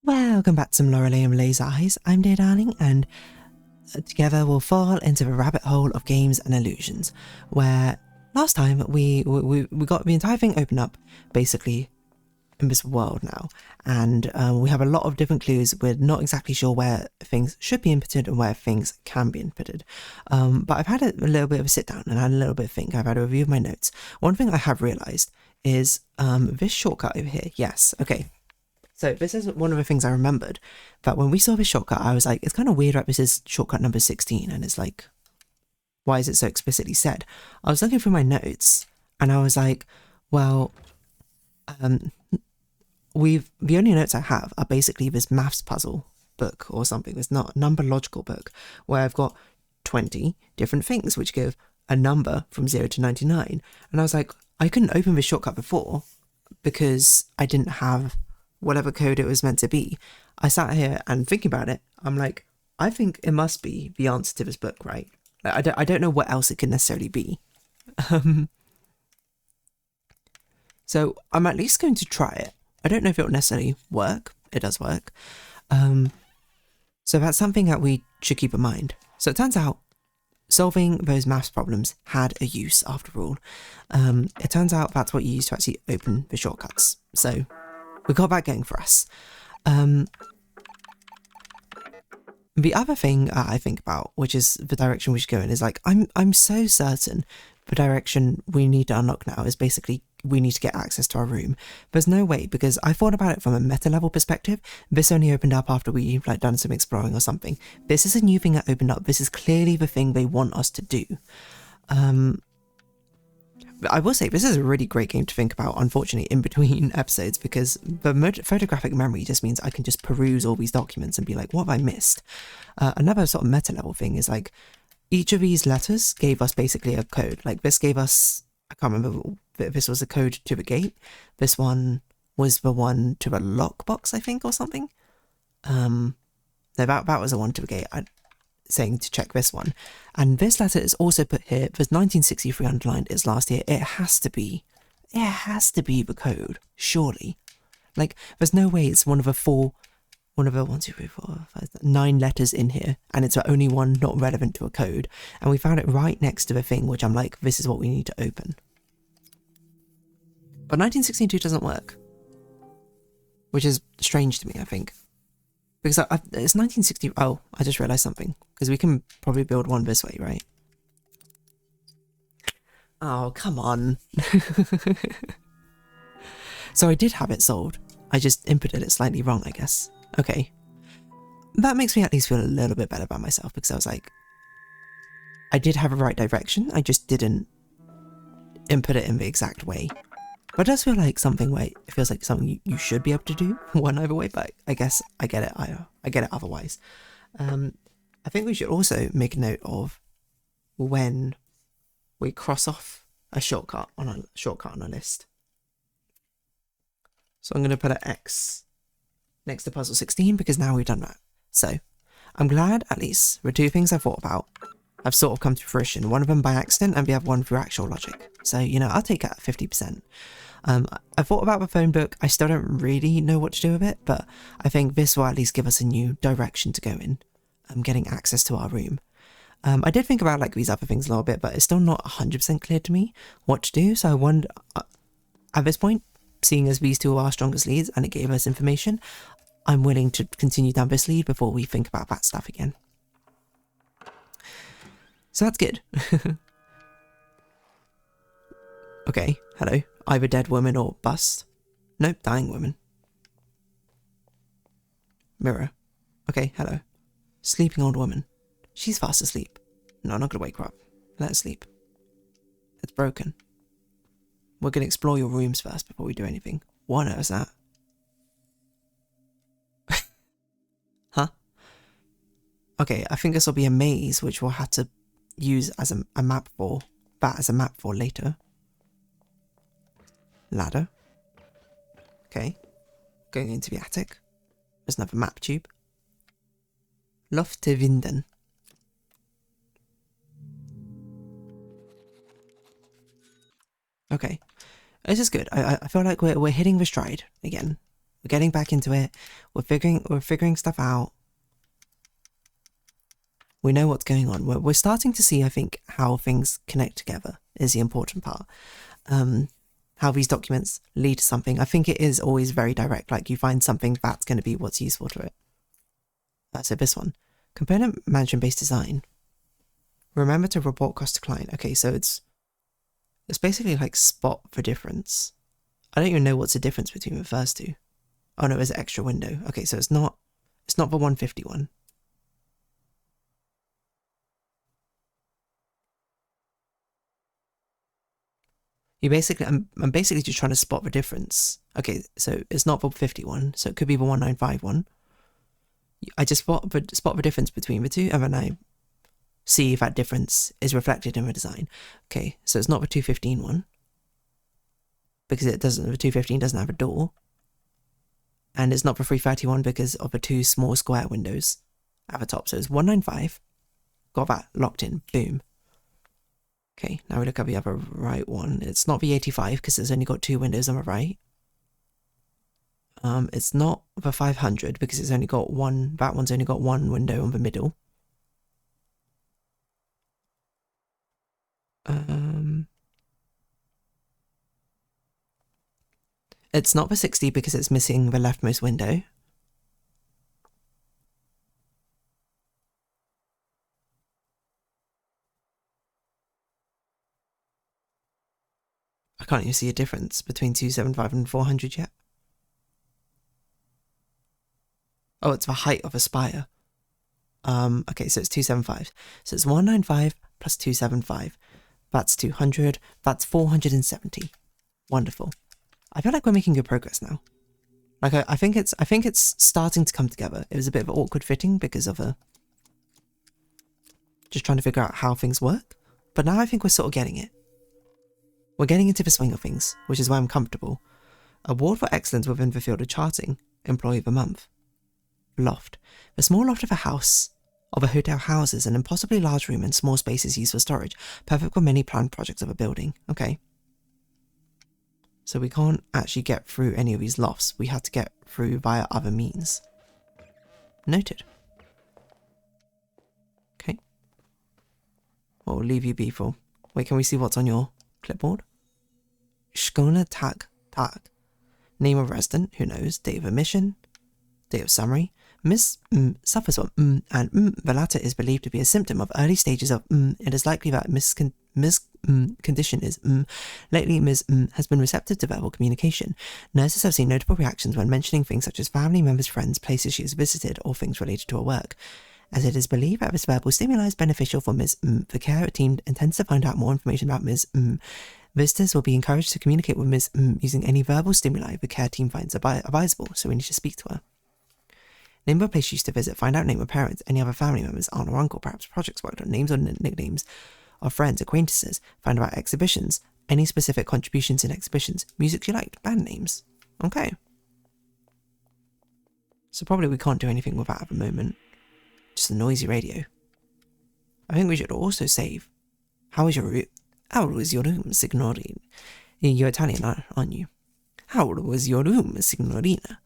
Welcome back to some Lorelei and Eyes. I'm dear darling, and together we'll fall into the rabbit hole of games and illusions, where last time we got the entire thing opened up, basically, in this world now, and we have a lot of different clues. We're not exactly sure where things should be inputted and where things can be inputted, but I've had a little bit of a sit down and had a little bit of think. I've had a review of my notes. One thing I have realised is this shortcut over here. Yes, okay. So this is one of the things I remembered, that when we saw this shortcut, I was like, it's kind of weird, right? This is shortcut number 16, and it's like, why is it so explicitly said? I was looking through my notes, and I was like, well, the only notes I have are basically this maths puzzle book or something. It's not a number logical book, where I've got 20 different things, which give a number from 0 to 99. And I was like, I couldn't open this shortcut before, because I didn't have whatever code it was meant to be. I sat here and thinking about it, I'm like, I think it must be the answer to this book, right? Like, I don't know what else it could necessarily be. So I'm at least going to try it. I don't know if it will necessarily work. It does work. So that's something that we should keep in mind. So it turns out solving those maths problems had a use after all. It turns out that's what you use to actually open the shortcuts. So we got that going for us. The other thing I think about, which is the direction we should go in, is like, I'm so certain the direction we need to unlock now is basically we need to get access to our room. There's no way, because I thought about it from a meta level perspective. This only opened up after we've like done some exploring or something. This is a new thing that opened up. This is clearly the thing they want us to do. I will say, this is a really great game to think about, unfortunately, in between episodes, because the photographic memory just means I can just peruse all these documents and be like, what have I missed? Another sort of meta level thing is like, each of these letters gave us basically a code. Like this gave us, I can't remember if this was a code to the gate. This one was the one to a lockbox, I think, or something. No, that was a one to the gate. Saying to check this one, and this letter is also put here. There's 1963 underlined. It's last year. It has to be the code, surely. Like, there's no way it's one of the 1, 2, 3, 4, 5, 9 letters in here, and it's the only one not relevant to a code. And we found it right next to the thing, which I'm like, this is what we need to open. But 1962 doesn't work, which is strange to me, I think. Because it's 1960. Oh, I just realised something. Because we can probably build one this way, right? Oh, come on. So I did have it solved. I just inputted it slightly wrong, I guess. Okay. That makes me at least feel a little bit better about myself, because I was like, I did have a right direction. I just didn't input it in the exact way. But it does feel like something where it feels like something you should be able to do one either way, but I guess I get it. I get it otherwise. I think we should also make a note of when we cross off a shortcut on a list. So I'm going to put an X next to puzzle 16, because now we've done that. So I'm glad at least the 2 things I thought about have sort of come to fruition. One of them by accident, and the other one through actual logic. So, you know, I'll take that at 50%. I thought about the phone book. I still don't really know what to do with it, but I think this will at least give us a new direction to go in. Getting access to our room. I did think about like these other things a little bit, but it's still not 100% clear to me what to do. So I wonder, at this point, seeing as these 2 are our strongest leads and it gave us information, I'm willing to continue down this lead before we think about that stuff again. So that's good. Okay, hello. Either dead woman or bust. Nope, dying woman. Mirror. Okay, hello. Sleeping old woman. She's fast asleep. No, I'm not gonna wake her up. Let her sleep. It's broken. We're gonna explore your rooms first before we do anything. What on earth is that? Huh? Okay, I think this will be a maze, which we'll have to use as a map for. That as a map for later. Ladder. Okay. Going into the attic. There's another map tube. Loftevinden. Okay. This is good. I feel like we're hitting the stride again. We're getting back into it. We're figuring stuff out. We know what's going on. We're starting to see, I think, how things connect together is the important part. How these documents lead to something. I think it is always very direct. Like you find something that's going to be what's useful to it. So this one, component management based design. Remember to report cost to client. Okay, so it's basically like spot the difference. I don't even know what's the difference between the first two. Oh no, it's an extra window. Okay, so it's not the 151. You basically, I'm basically just trying to spot the difference. Okay, so it's not the 51, so it could be the 1951. I just spot the difference between the two, and then I see if that difference is reflected in the design. Okay, so it's not the 215 one, because the 215 doesn't have a door. And it's not the 331 because of the two small square windows at the top. So it's 195. Got that locked in. Boom. Okay, now we look at the other right one. It's not the 85 because it's only got two windows on the right. It's not the 500 because it's only got one. That one's only got one window on the middle. It's not the 60 because it's missing the leftmost window. I can't even see a difference between 275 and 400 yet. Oh, it's the height of a spire. Okay, so it's 275. So it's 195 plus 275. That's 200. That's 470. Wonderful. I feel like we're making good progress now. Like I think it's starting to come together. It was a bit of an awkward fitting because of just trying to figure out how things work. But now I think we're sort of getting it. We're getting into the swing of things, which is why I'm comfortable. Award for excellence within the field of charting. Employee of the month. Loft. The small loft of a house, of a hotel houses an impossibly large room and small spaces used for storage. Perfect for many planned projects of a building. Okay. So we can't actually get through any of these lofts. We have to get through via other means. Noted. Okay. What will leave you be for? Wait, can we see what's on your clipboard? Shkona tag. Name of resident, who knows, date of admission, date of summary. Miss suffers from and the latter is believed to be a symptom of early stages of It is likely that condition is Lately, Ms. has been receptive to verbal communication. Nurses have seen notable reactions when mentioning things such as family members, friends, places she has visited, or things related to her work. As it is believed that this verbal stimuli is beneficial for Ms. The care team intends to find out more information about Ms. Visitors will be encouraged to communicate with Ms. using any verbal stimuli the care team finds advisable, so we need to speak to her. Name of a place she used to visit, find out name of parents, any other family members, aunt or uncle, perhaps projects worked on, names or nicknames of friends, acquaintances, find out exhibitions, any specific contributions in exhibitions, music you liked, band names. Okay. So probably we can't do anything with that at the moment. Just a noisy radio. I think we should also save. How was your room? How was your room, signorina? You're Italian, aren't you? How was your room, signorina?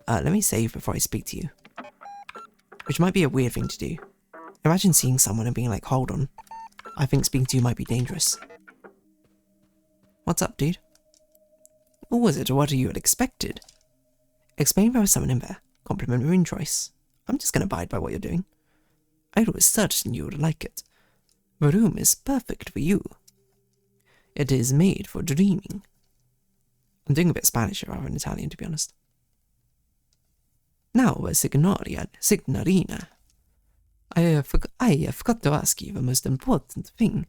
Let me save before I speak to you. Which might be a weird thing to do. Imagine seeing someone and being like, hold on. I think speaking to you might be dangerous. What's up, dude? Or was it what you had expected? Explain there was someone in there. Compliment your own choice. I'm just going to abide by what you're doing. I was certain you would like it. The room is perfect for you. It is made for dreaming. I'm doing a bit Spanish rather than Italian, to be honest. Now, signorina, I forgot to ask you the most important thing.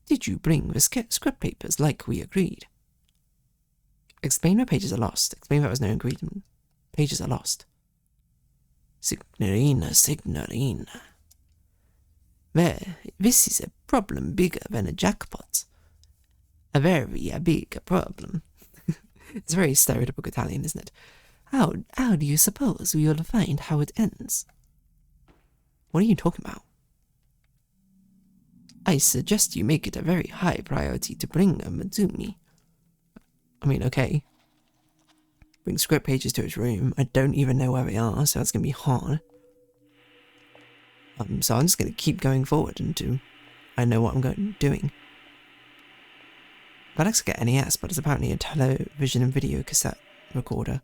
Did you bring the script papers like we agreed? Explain why pages are lost. Explain there was no ingredient. Pages are lost. Signorina. This is a problem bigger than a jackpot. A very big problem. It's very stereotypical Italian, isn't it? How do you suppose we'll find how it ends? What are you talking about? I suggest you make it a very high priority to bring them to me. I mean, okay. bring script pages to his room. I don't even know where we are, so that's going to be hard. So I'm just going to keep going forward until I know what I'm doing. But Alex get NES, but it's apparently a television and video cassette recorder.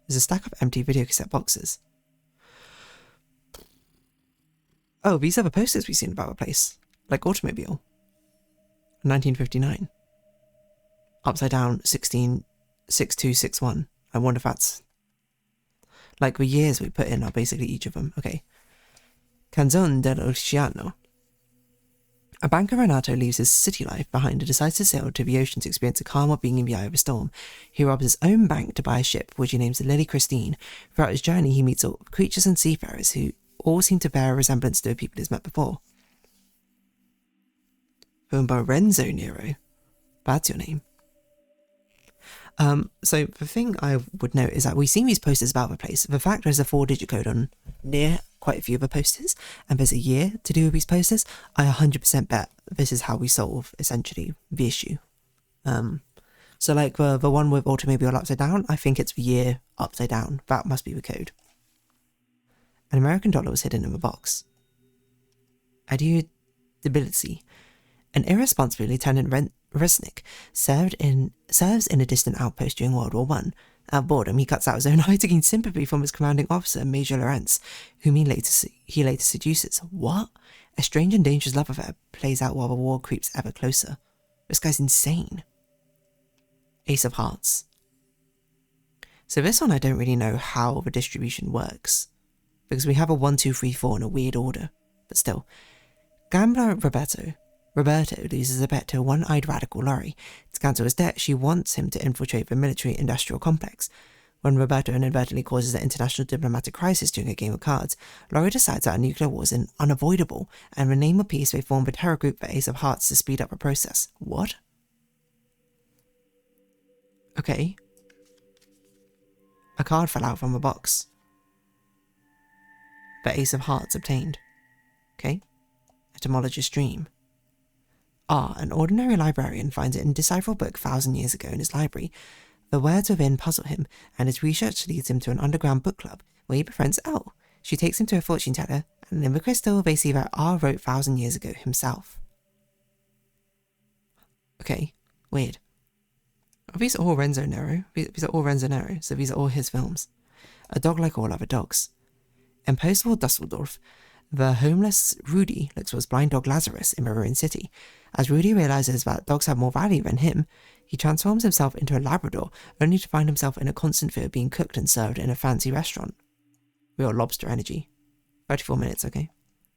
There's a stack of empty video cassette boxes. Oh, these are the posters we've seen about the place. Like Automobile. 1959. Upside down 166261. I wonder if that's... like the years we put in are basically each of them. Okay. Canzone dell'Oceano. A banker Renato leaves his city life behind and decides to sail to the ocean to experience the calm of being in the eye of a storm. He robs his own bank to buy a ship, which he names the Lily Christine. Throughout his journey, he meets all creatures and seafarers who all seem to bear a resemblance to the people he's met before. Lorenzo Nero. That's your name. So the thing I would note is that we've seen these posters about the place. The fact there's a 4-digit code on near quite a few of the posters, and there's a year to do with these posters, I 100% bet this is how we solve, essentially, the issue. So like the one with Automobile upside down, I think it's the year upside down. That must be the code. An American dollar was hidden in the box. Adjudicability. An irresponsible Lieutenant Resnick serves in a distant outpost during World War I. Out of boredom, he cuts out his own eye to gain sympathy from his commanding officer, Major Lawrence, whom he later seduces. What? A strange and dangerous love affair plays out while the war creeps ever closer. This guy's insane. Ace of Hearts. So this one I don't really know how the distribution works, because we have a 1, 2, 3, 4 in a weird order, but still. Gambler Roberto loses a bet to a one-eyed radical Lori. To cancel his debt, she wants him to infiltrate the military-industrial complex. When Roberto inadvertently causes an international diplomatic crisis during a game of cards, Lori decides that a nuclear war is unavoidable, and in the name of peace they form a terror group for Ace of Hearts to speed up the process. What? Okay. A card fell out from the box. The Ace of Hearts obtained. Okay. Etymologist's dream. An ordinary librarian finds an indecipherable book 1,000 years ago in his library. The words within puzzle him, and his research leads him to an underground book club, where he befriends Elle. She takes him to a fortune teller, and in the crystal they see that R wrote 1,000 years ago himself. Okay, weird. Are these all Renzo Nero? These are all Renzo Nero, so these are all his films. A dog like all other dogs. In post-war Dusseldorf, the homeless Rudy looks for his blind dog Lazarus in a ruined city. As Rudy realizes that dogs have more value than him, he transforms himself into a Labrador, only to find himself in a constant fear of being cooked and served in a fancy restaurant. Real lobster energy. 34 minutes, okay.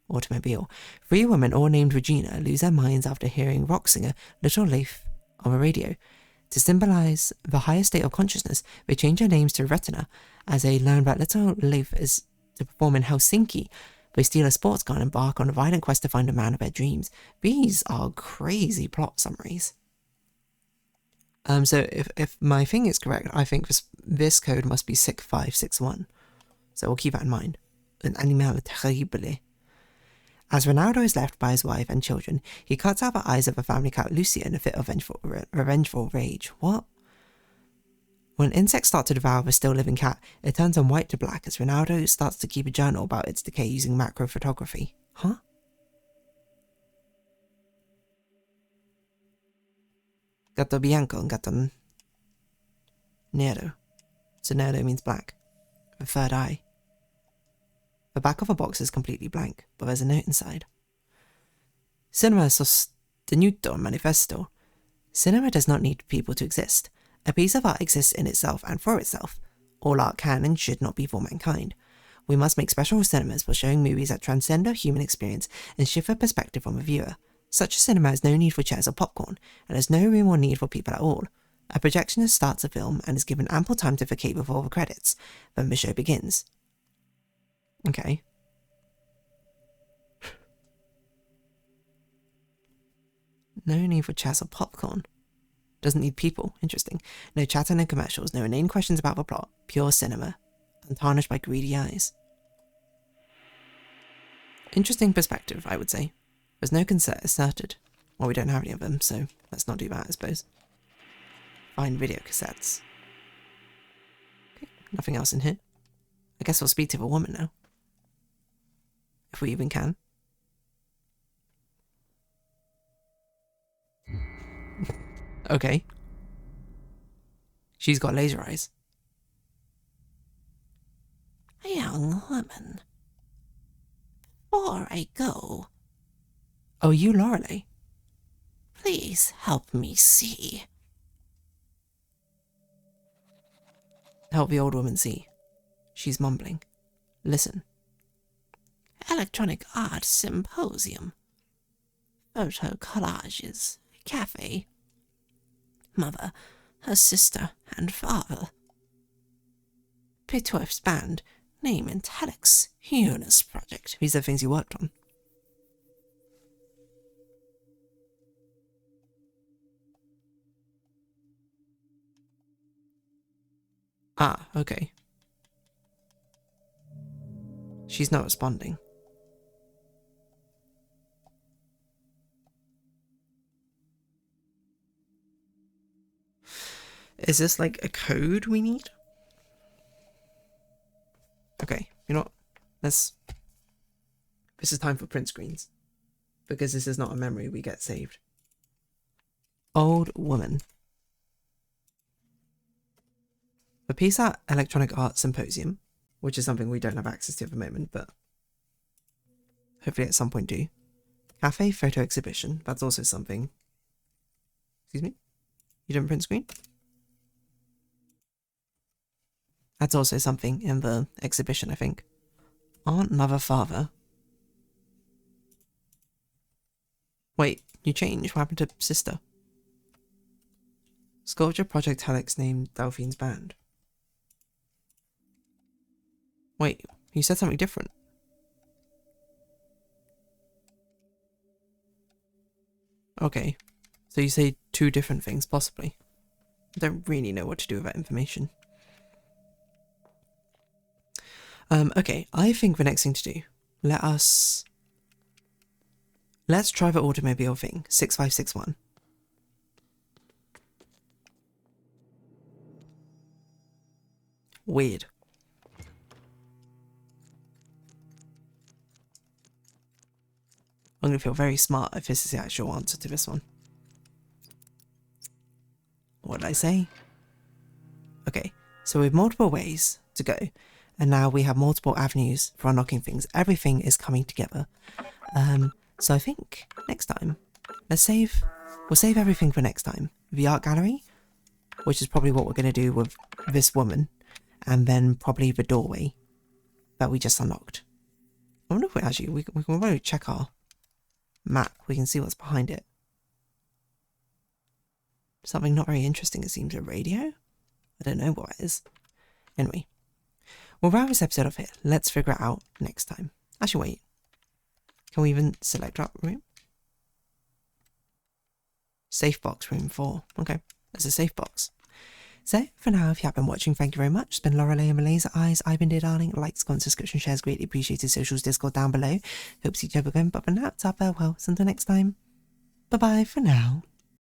Automobile. 3 women, all named Regina, lose their minds after hearing rock singer Little Leaf on the radio. To symbolize the higher state of consciousness, they change their names to Retina, as they learn that Little Leaf is to perform in Helsinki. They steal a sports car and embark on a violent quest to find a man of their dreams. These are crazy plot summaries. So if my thing is correct, I think this code must be 6561. So we'll keep that in mind. Un animal terrible. As Ronaldo is left by his wife and children, he cuts out the eyes of the family cat Lucia in a fit of revengeful rage. What? When insects start to devour the still living cat, it turns from white to black as Ronaldo starts to keep a journal about its decay using macro photography. Huh? Gatto bianco and gatto nero. So nero means black. The third eye. The back of the box is completely blank, but there's a note inside. Cinema sostenuto manifesto. Cinema does not need people to exist. A piece of art exists in itself and for itself. All art can and should not be for mankind. We must make special cinemas for showing movies that transcend our human experience and shift the perspective from the viewer. Such a cinema has no need for chairs or popcorn, and has no room or need for people at all. A projectionist starts a film and is given ample time to vacate before the credits. Then the show begins. Okay. No need for chairs or popcorn. Doesn't need people. Interesting. No chatter, no commercials, no inane questions about the plot. Pure cinema. Untarnished by greedy eyes. Interesting perspective, I would say. There's no consent asserted. Well, we don't have any of them, so let's not do that, I suppose. Find video cassettes. Nothing else in here. I guess we'll speak to the woman now. If we even can. Okay. She's got laser eyes. Young woman, before I go... Oh, you Lorelei? Please help me see. Help the old woman see. She's mumbling. Listen. Electronic art symposium. Photo collages. Cafe. Mother, her sister, and father. Pitworth's band. Name and telex. Eunice project. These are things you worked on. Ah, okay. She's not responding. Is this like a code we need? Okay, you know what? This is time for print screens. Because this is not a memory we get saved. Old woman. The PSAT Electronic Art Symposium, which is something we don't have access to at the moment, but hopefully at some point do. Cafe photo exhibition, that's also something. Excuse me? You don't print screen? That's also something in the exhibition, I think. Aunt, mother, father. Wait, you changed? What happened to sister? Sculpture project Helix named Delphine's band. Wait, you said something different. Okay, so you say two different things, possibly. I don't really know what to do with that information. Okay, I think the next thing to do, let's try the automobile thing, 6561. Weird. I'm going to feel very smart if this is the actual answer to this one. What did I say? Okay, so we have multiple ways to go, and now we have multiple avenues for unlocking things. Everything is coming together. So I think next time, we'll save everything for next time. The art gallery, which is probably what we're going to do with this woman, and then probably the doorway that we just unlocked. I wonder if we actually, we can probably check our map. We can see what's behind it. Something not very interesting, it seems. A radio? I don't know what it is. Anyway, we'll round this episode off here. Let's figure it out next time. Actually, wait. Can we even select our room? Safe box, room 4. Okay, there's a safe box. So, for now, if you have been watching, thank you very much. It's been Lorelei and the Laser Eyes. I've been Dear Darling. Likes, comments, subscription, shares, greatly appreciated. Socials, Discord down below. Hope to see you again. But for now, it's our farewells. Until next time. Bye-bye for now.